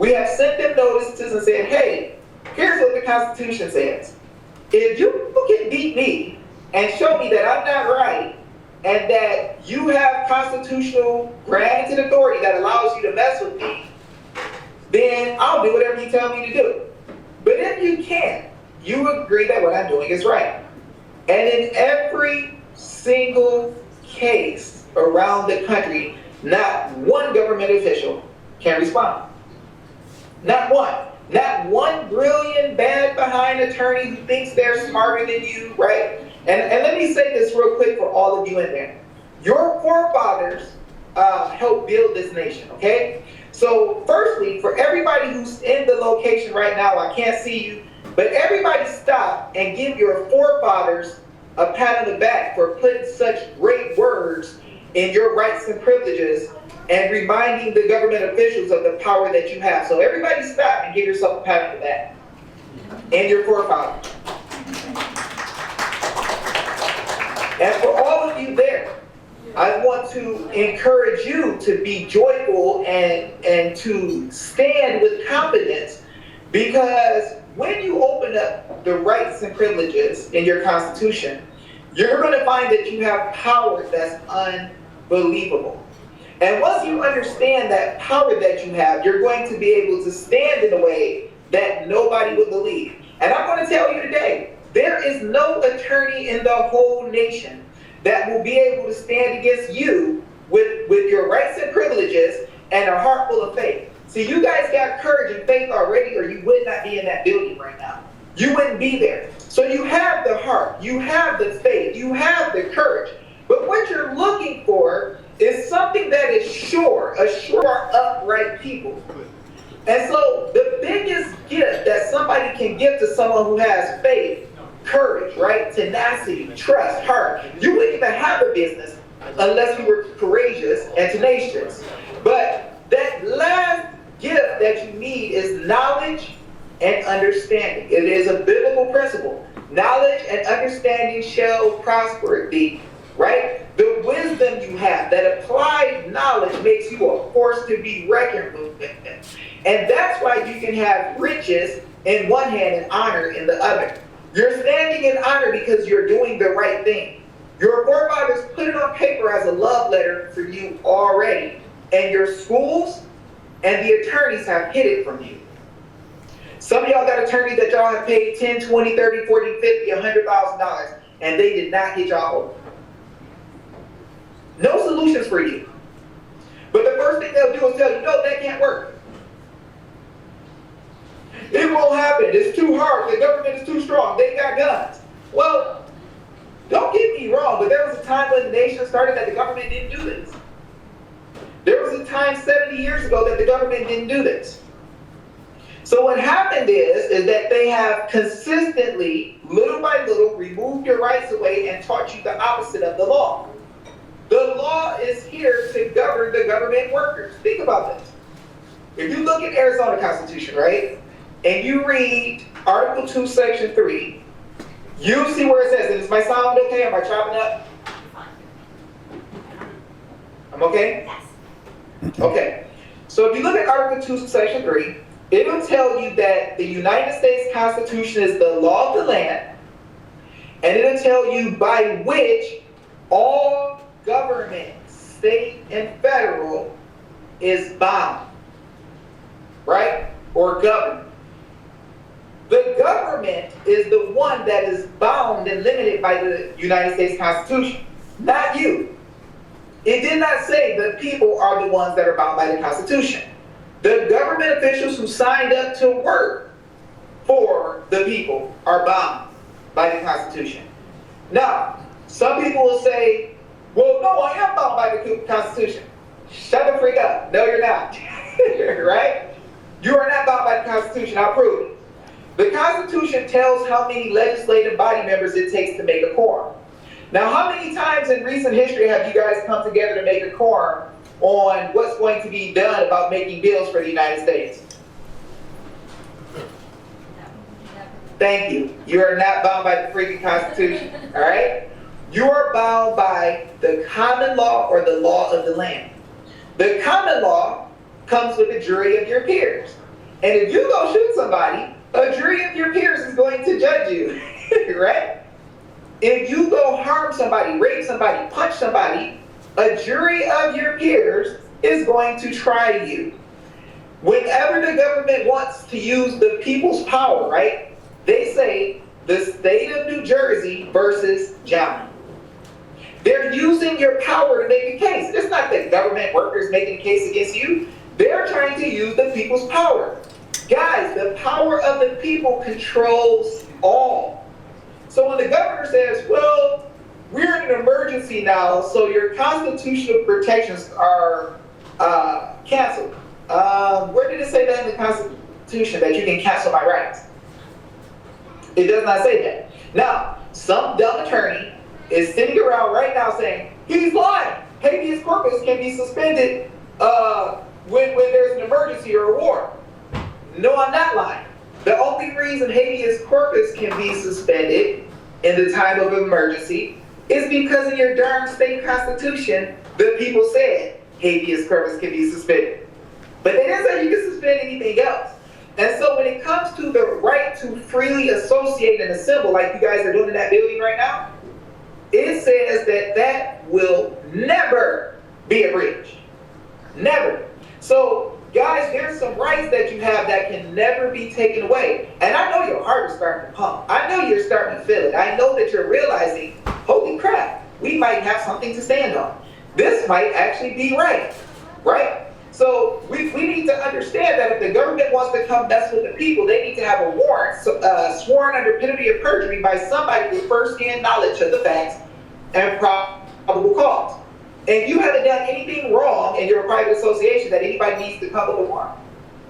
We have sent them notices and said, hey, here's what the Constitution says. If you can beat me and show me that I'm not right, and that you have constitutional granted authority that allows you to mess with me, then I'll do whatever you tell me to do. But if you can't, you agree that what I'm doing is right. And in every single case around the country, not one government official can respond. Not one. Not one brilliant, bad behind attorney who thinks they're smarter than you, right? And let me say this real quick for all of you in there. Your forefathers helped build this nation, okay? So firstly, for everybody who's in the location right now, I can't see you, but everybody stop and give your forefathers a pat on the back for putting such great words in your rights and privileges and reminding the government officials of the power that you have. So everybody stop and give yourself a pat on the back. And your forefathers. And for all of you there, I want to encourage you to be joyful and to stand with confidence, because when you open up the rights and privileges in your Constitution, you're going to find that you have power that's unbelievable. And once you understand that power that you have, you're going to be able to stand in a way that nobody would believe. And I'm going to tell you today, there is no attorney in the whole nation that will be able to stand against you with your rights and privileges and a heart full of faith. See, you guys got courage and faith already, or you would not be in that building right now. You wouldn't be there. So you have the heart, you have the faith, you have the courage. But what you're looking for is something that is sure, a sure, upright people. And so the biggest gift that somebody can give to someone who has faith, courage, right? Tenacity, trust, heart. You wouldn't even have a business unless you were courageous and tenacious. But that last gift that you need is knowledge and understanding. It is a biblical principle. Knowledge and understanding shall prosper thee, right? The wisdom you have, that applied knowledge makes you a force to be reckoned with. And that's why you can have riches in one hand and honor in the other. You're standing in honor because you're doing the right thing. Your forefathers put it on paper as a love letter for you already. And your schools and the attorneys have hid it from you. Some of y'all got attorneys that y'all have paid $10, $20, $30, $40, $50, $100,000, and they did not get y'all over. No solutions for you. But the first thing they'll do is tell you, no, that can't work. It won't happen. It's too hard. The government is too strong. They got guns. Well, don't get me wrong, but there was a time when the nation started that the government didn't do this. There was a time 70 years ago that the government didn't do this. So what happened is that they have consistently, little by little, removed your rights away and taught you the opposite of the law. The law is here to govern the government workers. Think about this. If you look at Arizona Constitution, right, and you read Article 2, Section 3, you see where it says, and is my sound okay? Am I chopping up? I'm okay? Yes. Okay. So if you look at Article 2, Section 3, it'll tell you that the United States Constitution is the law of the land, and it'll tell you by which all government, state and federal, is bound, right? Or governed. The government is the one that is bound and limited by the United States Constitution, not you. It did not say the people are the ones that are bound by the Constitution. The government officials who signed up to work for the people are bound by the Constitution. Now, some people will say, well, no, I am bound by the Constitution. Shut the freak up. No, you're not. Right? You are not bound by the Constitution. I'll prove it. The Constitution tells how many legislative body members it takes to make a quorum. Now, how many times in recent history have you guys come together to make a quorum on what's going to be done about making bills for the United States? Thank you. You are not bound by the freaking Constitution, all right? You are bound by the common law or the law of the land. The common law comes with a jury of your peers. And if you go shoot somebody, a jury of your peers is going to judge you, right? If you go harm somebody, rape somebody, punch somebody, a jury of your peers is going to try you. Whenever the government wants to use the people's power, right? They say the state of New Jersey versus Johnny. They're using your power to make a case. It's not the government workers making a case against you. They're trying to use the people's power. Guys, the power of the people controls all. So when the governor says, well, we're in an emergency now, so your constitutional protections are canceled. Where did it say that in the Constitution, that you can cancel my rights? It does not say that. Now, some dumb attorney is sitting around right now saying, he's lying. Habeas corpus can be suspended when there's an emergency or a war. No, I'm not lying. The only reason habeas corpus can be suspended in the time of emergency is because in your darn state constitution, the people said habeas corpus can be suspended. But they didn't say you can suspend anything else. And so when it comes to the right to freely associate and assemble, like you guys are doing in that building right now, it says that that will never be abridged. Never. So, guys, there's some rights that you have that can never be taken away. And I know your heart is starting to pump. I know you're starting to feel it. I know that you're realizing, holy crap, we might have something to stand on. This might actually be right, right? So we need to understand that if the government wants to come mess with the people, they need to have a warrant sworn under penalty of perjury by somebody with first-hand knowledge of the facts and probable cause. And you haven't done anything wrong in your private association that anybody needs to come with a warrant.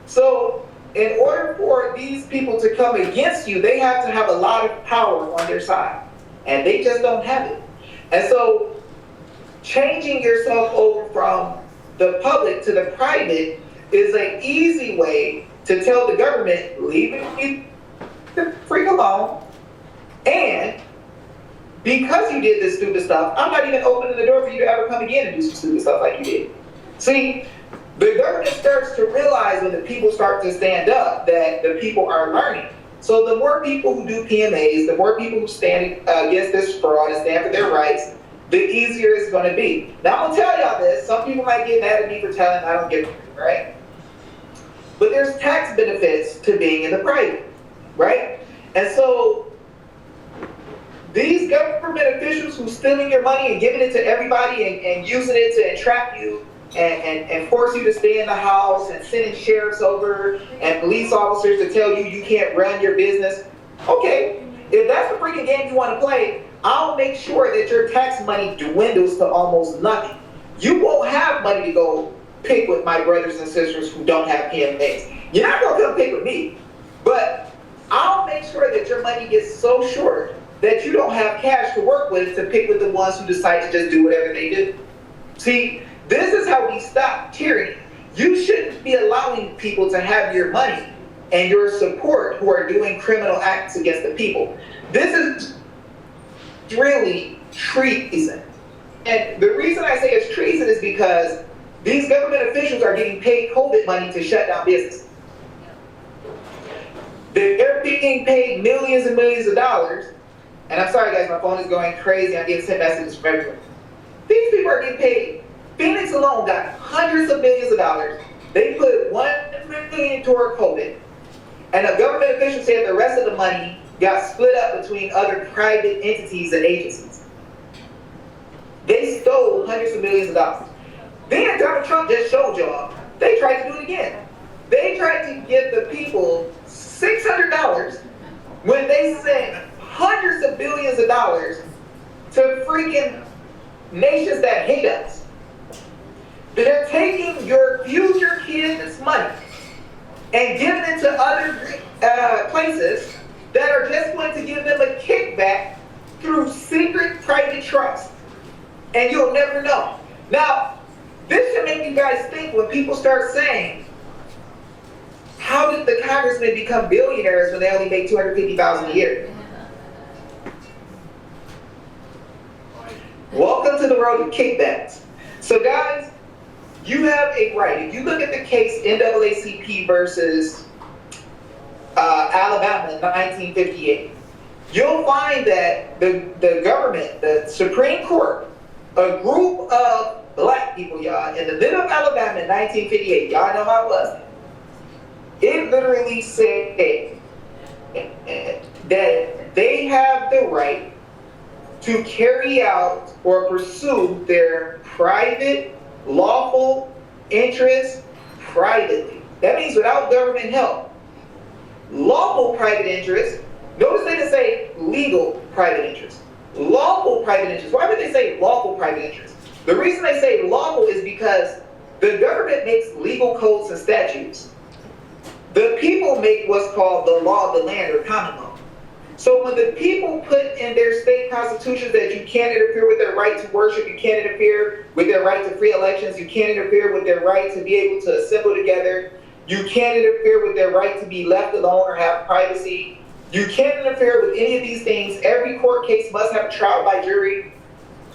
So in order for these people to come against you, they have to have a lot of power on their side. And they just don't have it. And so changing yourself over from the public to the private is an easy way to tell the government, leave it the freak alone. And because you did this stupid stuff, I'm not even opening the door for you to ever come again and do some stupid stuff like you did. See, the government starts to realize when the people start to stand up that the people are learning. So the more people who do PMAs, the more people who stand against this fraud and stand for their rights, the easier it's going to be. Now, I'm going to tell y'all this. Some people might get mad at me for telling, I don't get it, right? But there's tax benefits to being in the private, right? And so these government officials who stealing your money and giving it to everybody and using it to entrap you and force you to stay in the house and sending sheriffs over and police officers to tell you you can't run your business. Okay, if that's the freaking game you want to play, I'll make sure that your tax money dwindles to almost nothing. You won't have money to go pick with my brothers and sisters who don't have PMAs. You're not going to come pick with me, but I'll make sure that your money gets so short that you don't have cash to work with to pick with the ones who decide to just do whatever they do. See, this is how we stop tyranny. You shouldn't be allowing people to have your money and your support who are doing criminal acts against the people. This is really treason. And the reason I say it's treason is because these government officials are getting paid COVID money to shut down business. They're being paid millions and millions of dollars. And I'm sorry guys, my phone is going crazy. I'm getting sent messages from everywhere. These people are getting paid. Phoenix alone got hundreds of millions of dollars. They put $1 million toward COVID. And a government official said the rest of the money got split up between other private entities and agencies. They stole hundreds of millions of dollars. Then Donald Trump just showed y'all, they tried to do it again. They tried to give the people $600 when they sent hundreds of billions of dollars to freaking nations that hate us. They're taking your future kids' money and giving it to other places that are just going to give them a kickback through secret private trust. And you'll never know. Now, this should make you guys think when people start saying, how did the congressmen become billionaires when they only make $250,000 a year? Welcome to the world of kickbacks. So guys, you have a right. If you look at the case NAACP versus Alabama in 1958, you'll find that the government, the Supreme Court, a group of black people, y'all, in the middle of Alabama in 1958, y'all know how it was. It literally said that they have the right to carry out or pursue their private, lawful interests privately. That means without government help. Lawful private interests, notice they didn't say legal private interests. Lawful private interests. Why would they say lawful private interests? The reason they say lawful is because the government makes legal codes and statutes. The people make what's called the law of the land or common law. So when the people put in their state constitutions that you can't interfere with their right to worship, you can't interfere with their right to free elections, you can't interfere with their right to be able to assemble together, you can't interfere with their right to be left alone or have privacy, you can't interfere with any of these things. Every court case must have a trial by jury.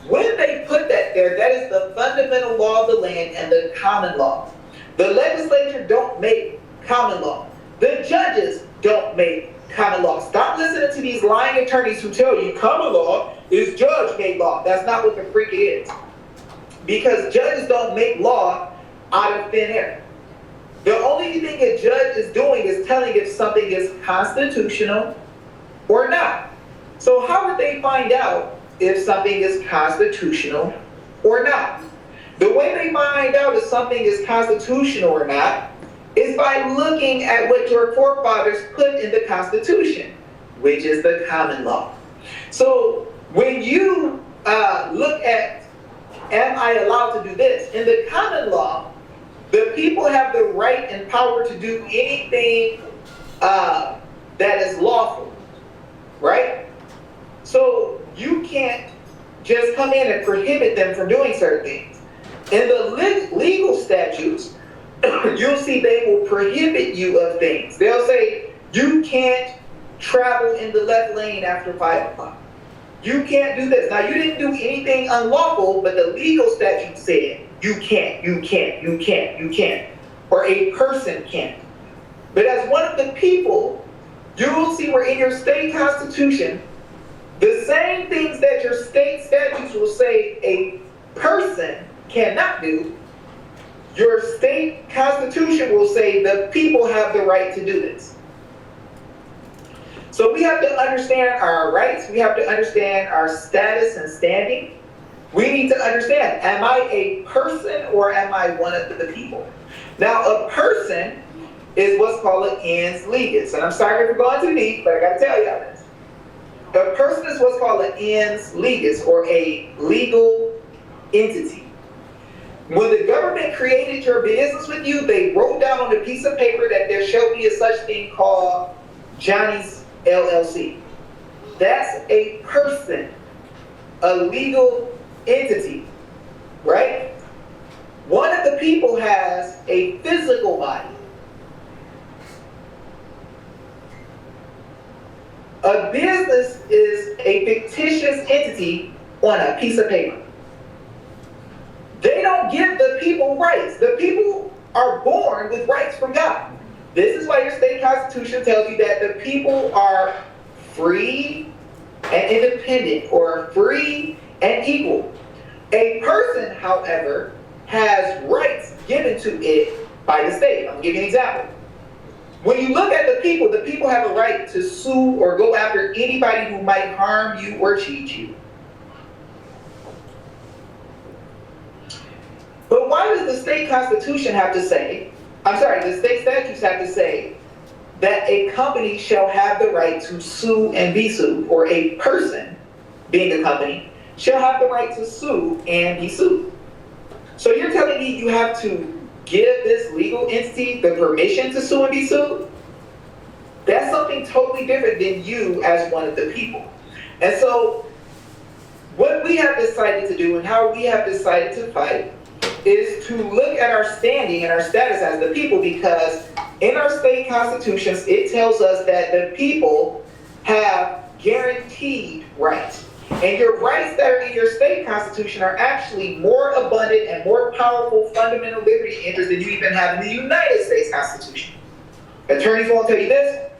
When they put that there, that is the fundamental law of the land and the common law. The legislature don't make common law. The judges don't make common law. Stop listening to these lying attorneys who tell you common law is judge-made law. That's not what the freak it is. Because judges don't make law out of thin air. The only thing a judge is doing is telling if something is constitutional or not. So how would they find out if something is constitutional or not? The way they find out if something is constitutional or not is by looking at what your forefathers put in the Constitution, which is the common law. So when you look at, am I allowed to do this? In the common law, the people have the right and power to do anything that is lawful, right? So you can't just come in and prohibit them from doing certain things. In the legal statutes, you'll see they will prohibit you of things. They'll say, you can't travel in the left lane after 5 o'clock. You can't do this. Now, you didn't do anything unlawful, but the legal statute said, you can't, you can't, you can't, you can't. Or a person can't. But as one of the people, you will see where in your state constitution, the same things that your state statutes will say a person cannot do, your state constitution will say the people have the right to do this. So we have to understand our rights. We have to understand our status and standing. We need to understand, am I a person or am I one of the people? Now, a person is what's called an ens legis. And I'm sorry for going too deep, but I got to tell y'all this. A person is what's called an ens legis, or a legal entity. When the government created your business with you, they wrote down on a piece of paper that there shall be a such thing called Johnny's LLC. That's a person, a legal entity, right? One of the people has a physical body. A business is a fictitious entity on a piece of paper. They don't give the people rights. The people are born with rights from God. This is why your state constitution tells you that the people are free and independent, or free and equal. A person, however, has rights given to it by the state. I'm going to give you an example. When you look at the people have a right to sue or go after anybody who might harm you or cheat you. But why does the state constitution have to say, the state statutes have to say that a company shall have the right to sue and be sued, or a person, being a company, shall have the right to sue and be sued? So you're telling me you have to give this legal entity the permission to sue and be sued? That's something totally different than you as one of the people. And so what we have decided to do and how we have decided to fight is to look at our standing and our status as the people, because in our state constitutions, it tells us that the people have guaranteed rights. And your rights that are in your state constitution are actually more abundant and more powerful fundamental liberty interests than you even have in the United States Constitution. Attorneys won't tell you this,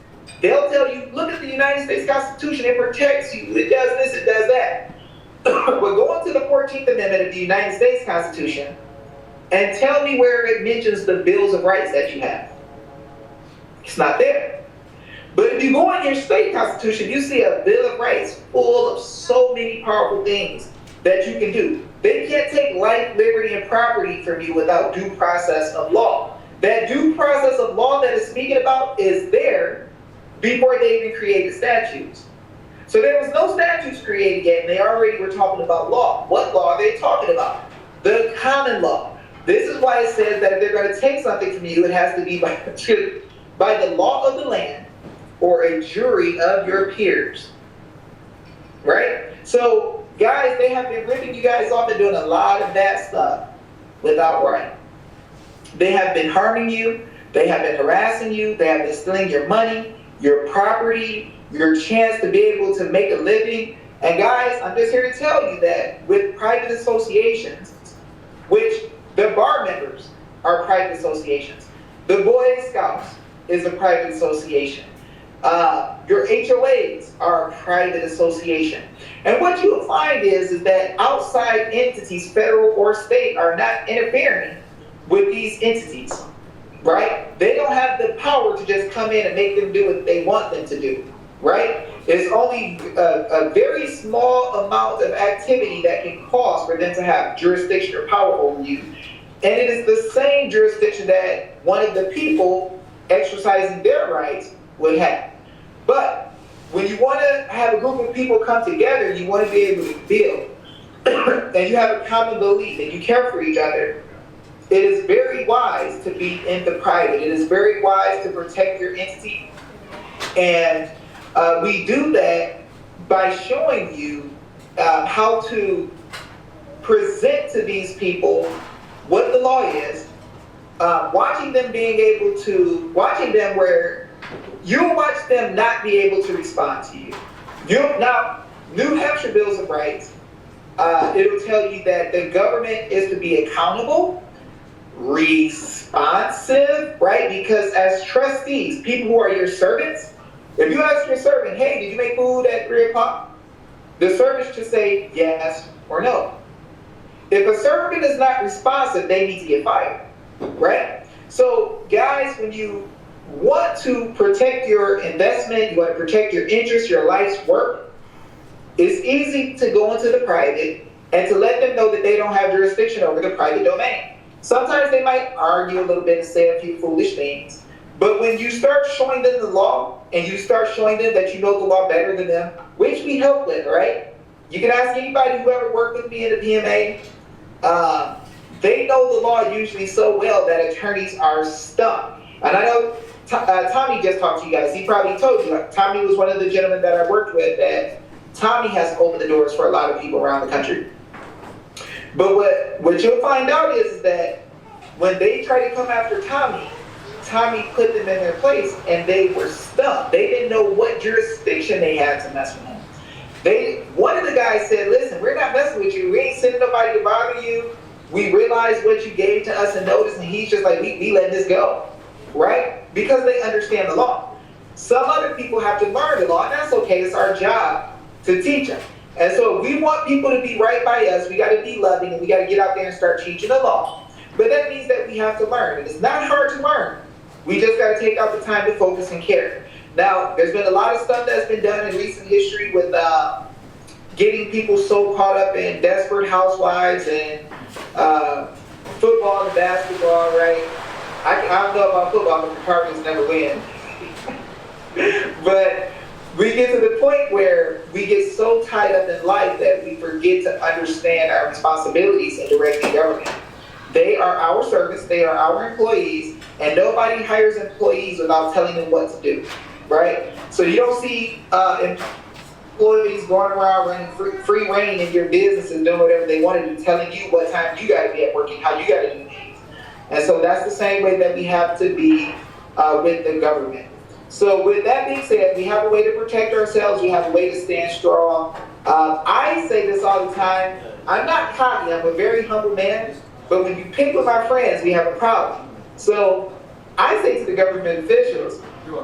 They'll tell you, look at the United States Constitution, it protects you, it does this, it does that. But go into the 14th Amendment of the United States Constitution and tell me where it mentions the bills of rights that you have. It's not there. But if you go in your state constitution, you see a Bill of Rights full of so many powerful things that you can do. They can't take life, liberty, and property from you without due process of law. That due process of law that it's speaking about is there before they even created statutes. So there was no statutes created yet, and they already were talking about law. What law are they talking about? The common law. This is why it says that if they're going to take something from you, it has to be by the law of the land or a jury of your peers. Right? So, guys, they have been ripping you guys off and doing a lot of bad stuff without right. They have been harming you. They have been harassing you. They have been stealing your money, your property, your chance to be able to make a living. And guys, I'm just here to tell you that with private associations, which the bar members are private associations, the Boy Scouts is a private association, your HOAs are a private association. And what you will find is that outside entities, federal or state, are not interfering with these entities, right? They don't have the power to just come in and make them do what they want them to do, right? It's only a very small amount of activity that can cause for them to have jurisdiction or power over you. And it is the same jurisdiction that one of the people exercising their rights would have. But when you want to have a group of people come together, you want to be able to build, and you have a common belief, and you care for each other, it is very wise to be in the private. It is very wise to protect your entity. And we do that by showing you how to present to these people what the law is, watching them where you'll watch them not be able to respond to you. Now, New Hampshire Bills of Rights, it'll tell you that the government is to be accountable, responsive, right? Because as trustees, people who are your servants, if you ask your servant, hey, did you make food at 3 o'clock? The servant should say yes or no. If a servant is not responsive, they need to get fired, right? So guys, when you want to protect your investment, you want to protect your interest, your life's work, it's easy to go into the private and to let them know that they don't have jurisdiction over the private domain. Sometimes they might argue a little bit and say a few foolish things, but when you start showing them the law and you start showing them that you know the law better than them, which we help with, right? You can ask anybody who ever worked with me in the PMA. They know the law usually so well that attorneys are stumped. And I know Tommy just talked to you guys. He probably told you. Tommy was one of the gentlemen that I worked with that Tommy has opened the doors for a lot of people around the country. But what you'll find out is that when they try to come after Tommy put them in their place and they were stumped. They didn't know what jurisdiction they had to mess with him. One of the guys said, listen, we're not messing with you. We ain't sending nobody to bother you. We realize what you gave to us and notice, and he's just like, we let this go, right? Because they understand the law. Some other people have to learn the law, and that's okay. It's our job to teach them. And so we want people to be right by us. We got to be loving, and we got to get out there and start teaching the law. But that means that we have to learn, and it's not hard to learn. We just got to take out the time to focus and care. Now, there's been a lot of stuff that's been done in recent history with getting people so caught up in Desperate Housewives and football and basketball, right? I don't know about football, but the Cardinals never win. But we get to the point where we get so tied up in life that we forget to understand our responsibilities in directing government. They are our servants, they are our employees, and nobody hires employees without telling them what to do, right? So you don't see employees going around running free reign in your business and doing whatever they want to do, telling you what time you got to be at work and how you got to do things. And so that's the same way that we have to be with the government. So with that being said, we have a way to protect ourselves. We have a way to stand strong. I say this all the time. I'm not cocky. I'm a very humble man. But when you pick with my friends, we have a problem. So I say to the government officials,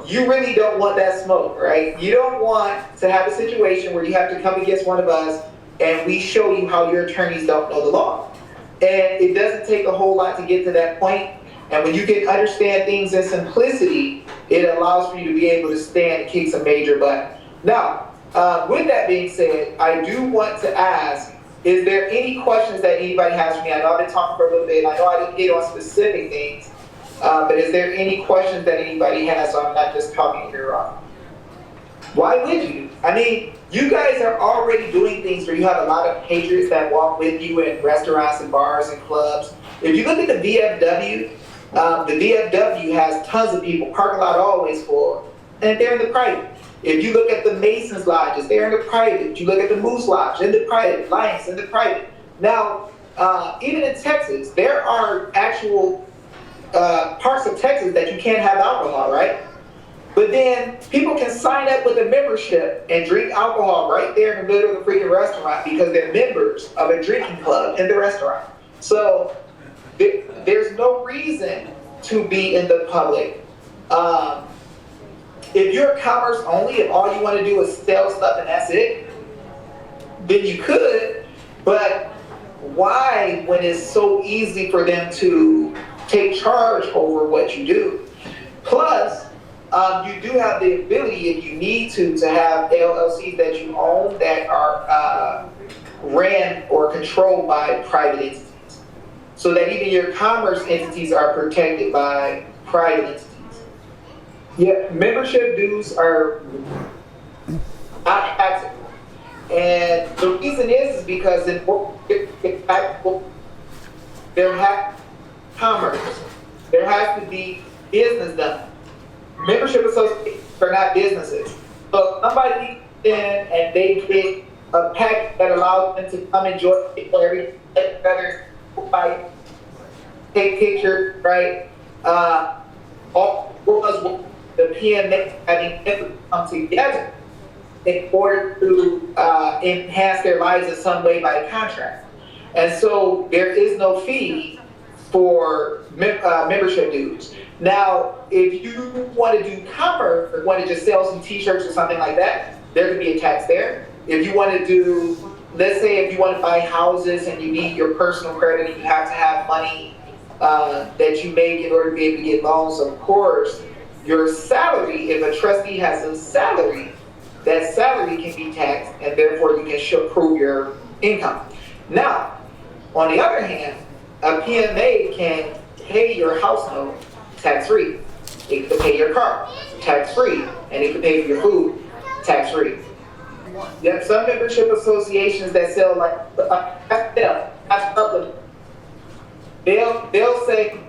you really don't want that smoke, right? You don't want to have a situation where you have to come against one of us and we show you how your attorneys don't know the law. And it doesn't take a whole lot to get to that point. And when you can understand things in simplicity, it allows for you to be able to stand and kick some major butt. Now, with that being said, I do want to ask, is there any questions that anybody has for me? I know I've been talking for a little bit. I know I didn't get on specific things. But is there any questions that anybody has so I'm not just talking here off? Why would you? I mean, you guys are already doing things where you have a lot of patrons that walk with you in restaurants and bars and clubs. If you look at the VFW has tons of people, parking lot always full, and they're in the private. If you look at the Masons Lodges, they're in the private. If you look at the Moose Lodge, in the private, Lions in the private. Now, even in Texas, there are actual parts of Texas that you can't have alcohol, right? But then people can sign up with a membership and drink alcohol right there in the middle of the freaking restaurant because they're members of a drinking club in the restaurant. So there's no reason to be in the public. If you're commerce only, if all you want to do is sell stuff and that's it, then you could. But why, when it's so easy for them to take charge over what you do? Plus, you do have the ability, if you need to have LLCs that you own that are ran or controlled by private entities. So that even your commerce entities are protected by private entities. Yeah, membership dues are not taxable. And the reason is because in there has commerce, there has to be business done. Membership associations are not businesses. So somebody in and they get a package that allows them to come enjoy every other fight, take pictures, right? All was the PMAs having come together in order to enhance their lives in some way by contract. And so there is no fee for membership dues. Now, if you want to do commerce or want to just sell some t-shirts or something like that, there could be a tax there. If you want to do, let's say if you want to buy houses and you need your personal credit and you have to have money that you make in order to be able to get loans, of course, your salary, if a trustee has a salary, that salary can be taxed and therefore you can prove your income. Now, on the other hand, a PMA can pay your house note tax-free. It can pay your car tax-free, and it can pay for your food tax-free. You have some membership associations that sell like they'll say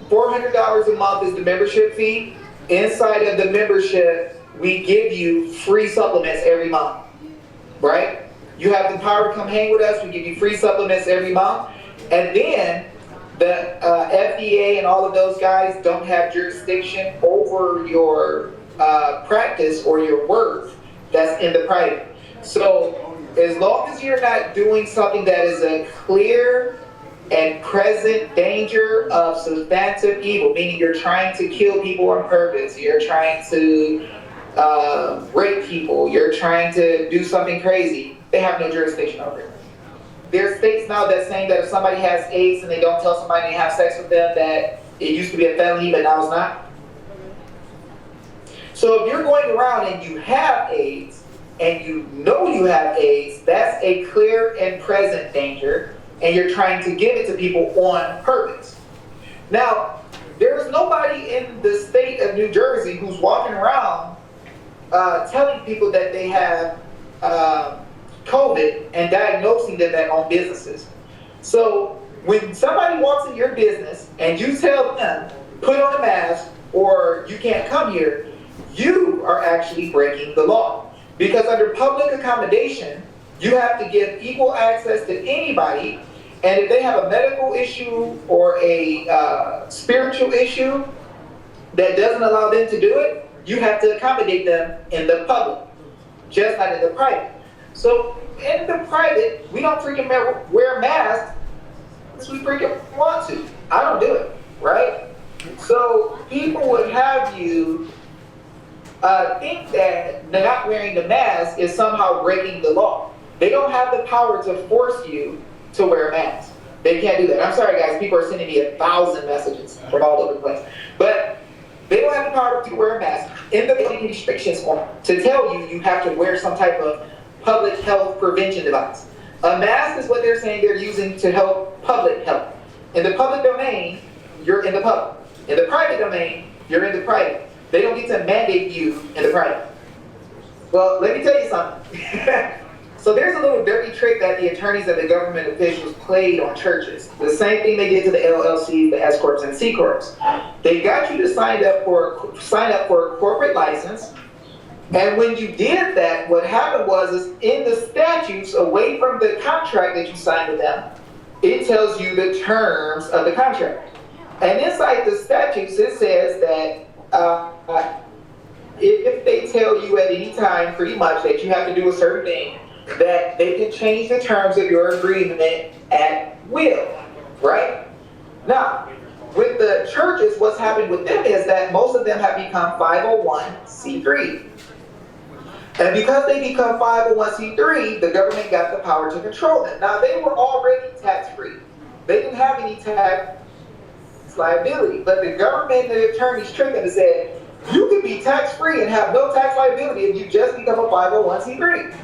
$400 a month is the membership fee. Inside of the membership, we give you free supplements every month, right? You have the power to come hang with us. We give you free supplements every month. And then the FDA and all of those guys don't have jurisdiction over your practice or your work that's in the private. So as long as you're not doing something that is a clear and present danger of substantive evil, meaning you're trying to kill people on purpose, you're trying to rape people, you're trying to do something crazy, they have no jurisdiction over it. There's states now that's saying that if somebody has AIDS and they don't tell somebody they have sex with them, that it used to be a felony, but now it's not. So if you're going around and you have AIDS, and you know you have AIDS, that's a clear and present danger, and you're trying to give it to people on purpose. Now, there's nobody in the state of New Jersey who's walking around telling people that they have COVID and diagnosing them that own businesses. So when somebody walks in your business and you tell them, put on a mask or you can't come here, you are actually breaking the law. Because under public accommodation, you have to give equal access to anybody, and if they have a medical issue or a spiritual issue that doesn't allow them to do it, you have to accommodate them in the public, just not in the private. So in the private, we don't freaking wear masks unless we freaking want to. I don't do it, right? So people would have you think that not wearing the mask is somehow breaking the law. They don't have the power to force you to wear a mask. They can't do that. I'm sorry, guys. People are sending me 1,000 messages from all over the place. But they don't have the power to wear a mask. In the restrictions to tell you you have to wear some type of public health prevention device. A mask is what they're saying they're using to help public health. In the public domain, you're in the public. In the private domain, you're in the private. They don't get to mandate you in the private. Well, let me tell you something. So there's a little dirty trick that the attorneys and the government officials played on churches. The same thing they did to the LLCs, the S corps, and C corps. They got you to sign up for a corporate license. And when you did that, what happened was in the statutes, away from the contract that you signed with them, it tells you the terms of the contract. And inside the statutes, it says that if they tell you at any time, pretty much, that you have to do a certain thing, that they can change the terms of your agreement at will, right? Now, with the churches, what's happened with them is that most of them have become 501c3. And because they become 501c3, the government got the power to control them. Now, they were already tax-free. They didn't have any tax liability, but the government and the attorneys tricked them and said, you can be tax-free and have no tax liability if you just become a 501c3.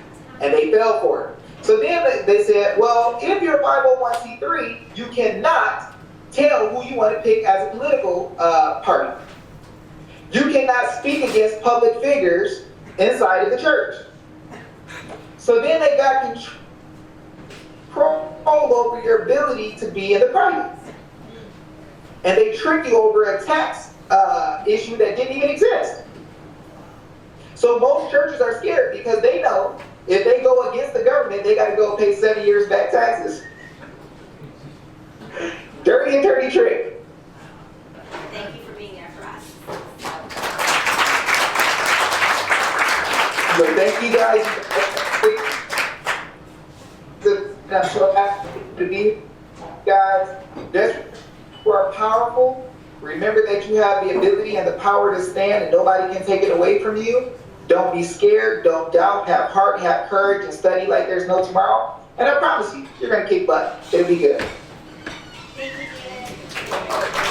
And they fell for it. So then they said, well, if you're a 501c3, you cannot tell who you want to pick as a political party. You cannot speak against public figures inside of the church. So then they got control over your ability to be in the private. And they tricked you over a tax issue that didn't even exist. So most churches are scared because they know if they go against the government, they got to go pay 7 years back taxes. Dirty attorney trick. Thank you for being there for us. So thank you guys. I'm so happy to be here. Guys, you are powerful. Remember that you have the ability and the power to stand and nobody can take it away from you. Don't be scared, don't doubt, have heart, have courage, and study like there's no tomorrow. And I promise you, you're going to kick butt. It'll be good. Thank you, David.